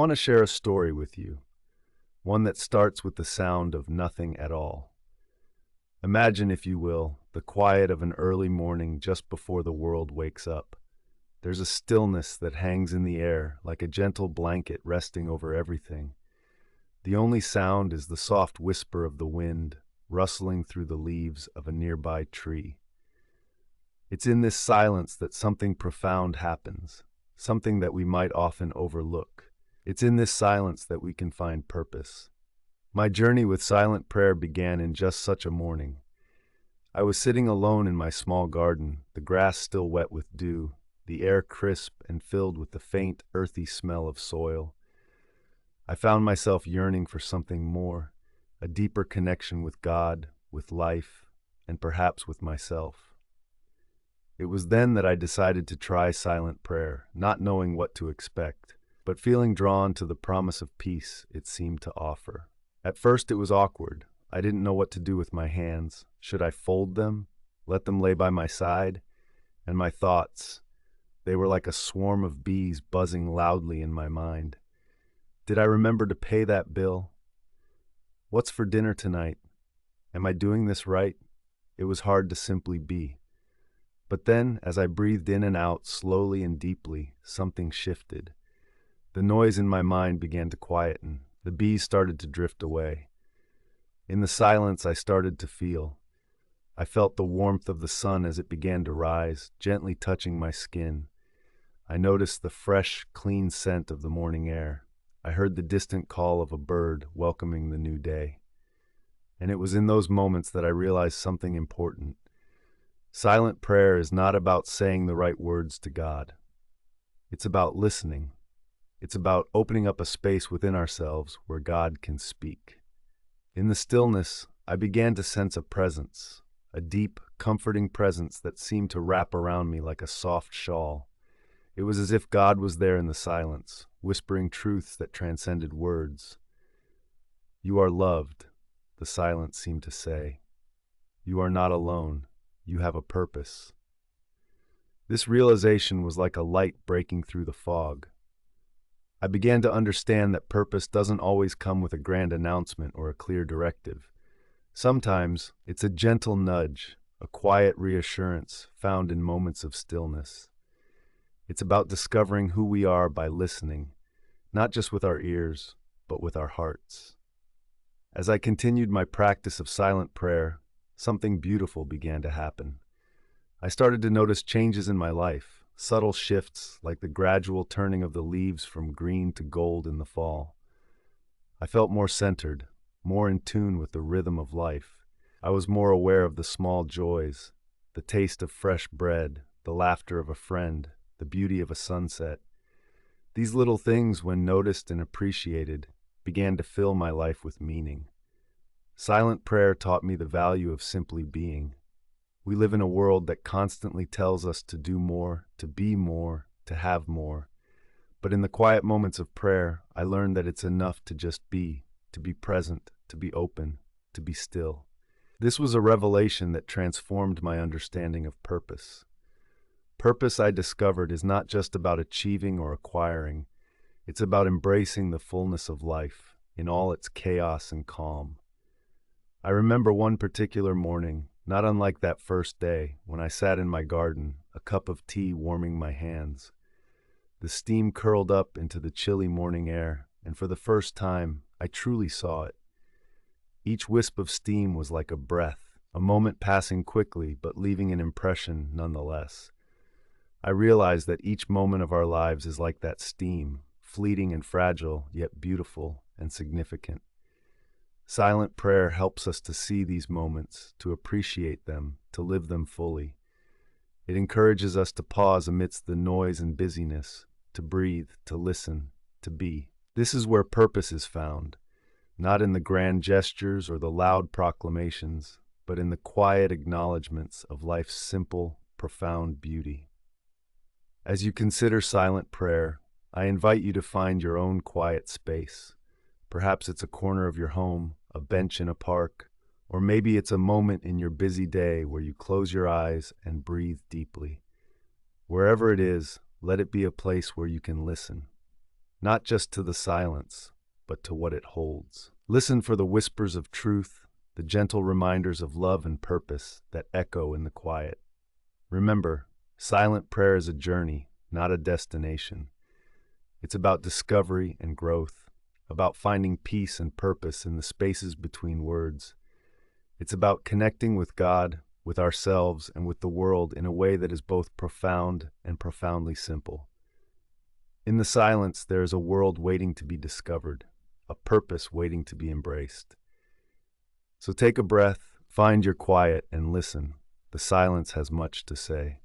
want to share a story with you, one that starts with the sound of nothing at all. Imagine, if you will, the quiet of an early morning just before the world wakes up. There's a stillness that hangs in the air like a gentle blanket resting over everything. The only sound is the soft whisper of the wind rustling through the leaves of a nearby tree. It's in this silence that something profound happens, something that we might often overlook. It's in this silence that we can find purpose. My journey with silent prayer began in just such a morning. I was sitting alone in my small garden, the grass still wet with dew, the air crisp and filled with the faint, earthy smell of soil. I found myself yearning for something more, a deeper connection with God, with life, and perhaps with myself. It was then that I decided to try silent prayer, not knowing what to expect, but feeling drawn to the promise of peace it seemed to offer. At first it was awkward. I didn't know what to do with my hands. Should I fold them, let them lay by my side? And my thoughts, they were like a swarm of bees buzzing loudly in my mind. Did I remember to pay that bill? What's for dinner tonight? Am I doing this right? It was hard to simply be. But then, as I breathed in and out slowly and deeply, something shifted. The noise in my mind began to quieten. The bees started to drift away. In the silence, I started to feel. I felt the warmth of the sun as it began to rise, gently touching my skin. I noticed the fresh, clean scent of the morning air. I heard the distant call of a bird welcoming the new day. And it was in those moments that I realized something important. Silent prayer is not about saying the right words to God. It's about listening. It's about opening up a space within ourselves where God can speak. In the stillness, I began to sense a presence, a deep, comforting presence that seemed to wrap around me like a soft shawl. It was as if God was there in the silence, whispering truths that transcended words. "You are loved," the silence seemed to say. "You are not alone. You have a purpose." This realization was like a light breaking through the fog. I began to understand that purpose doesn't always come with a grand announcement or a clear directive. Sometimes it's a gentle nudge, a quiet reassurance found in moments of stillness. It's about discovering who we are by listening, not just with our ears, but with our hearts. As I continued my practice of silent prayer, something beautiful began to happen. I started to notice changes in my life. Subtle shifts like the gradual turning of the leaves from green to gold in the fall. I felt more centered, more in tune with the rhythm of life. I was more aware of the small joys, the taste of fresh bread, the laughter of a friend, the beauty of a sunset. These little things, when noticed and appreciated, began to fill my life with meaning. Silent prayer taught me the value of simply being. We live in a world that constantly tells us to do more, to be more, to have more. But in the quiet moments of prayer, I learned that it's enough to just be, to be present, to be open, to be still. This was a revelation that transformed my understanding of purpose. Purpose, I discovered, is not just about achieving or acquiring. It's about embracing the fullness of life in all its chaos and calm. I remember one particular morning, not unlike that first day, when I sat in my garden, a cup of tea warming my hands. The steam curled up into the chilly morning air, and for the first time, I truly saw it. Each wisp of steam was like a breath, a moment passing quickly but leaving an impression nonetheless. I realized that each moment of our lives is like that steam, fleeting and fragile, yet beautiful and significant. Silent prayer helps us to see these moments, to appreciate them, to live them fully. It encourages us to pause amidst the noise and busyness, to breathe, to listen, to be. This is where purpose is found, not in the grand gestures or the loud proclamations, but in the quiet acknowledgments of life's simple, profound beauty. As you consider silent prayer, I invite you to find your own quiet space. Perhaps it's a corner of your home, a bench in a park, or maybe it's a moment in your busy day where you close your eyes and breathe deeply. Wherever it is, let it be a place where you can listen. not just to the silence, but to what it holds. Listen for the whispers of truth, the gentle reminders of love and purpose that echo in the quiet. Remember, silent prayer is a journey, not a destination. It's about discovery and growth, about finding peace and purpose in the spaces between words. It's about connecting with God, with ourselves, and with the world in a way that is both profound and profoundly simple. In the silence, there is a world waiting to be discovered, a purpose waiting to be embraced. So take a breath, find your quiet, and listen. The silence has much to say.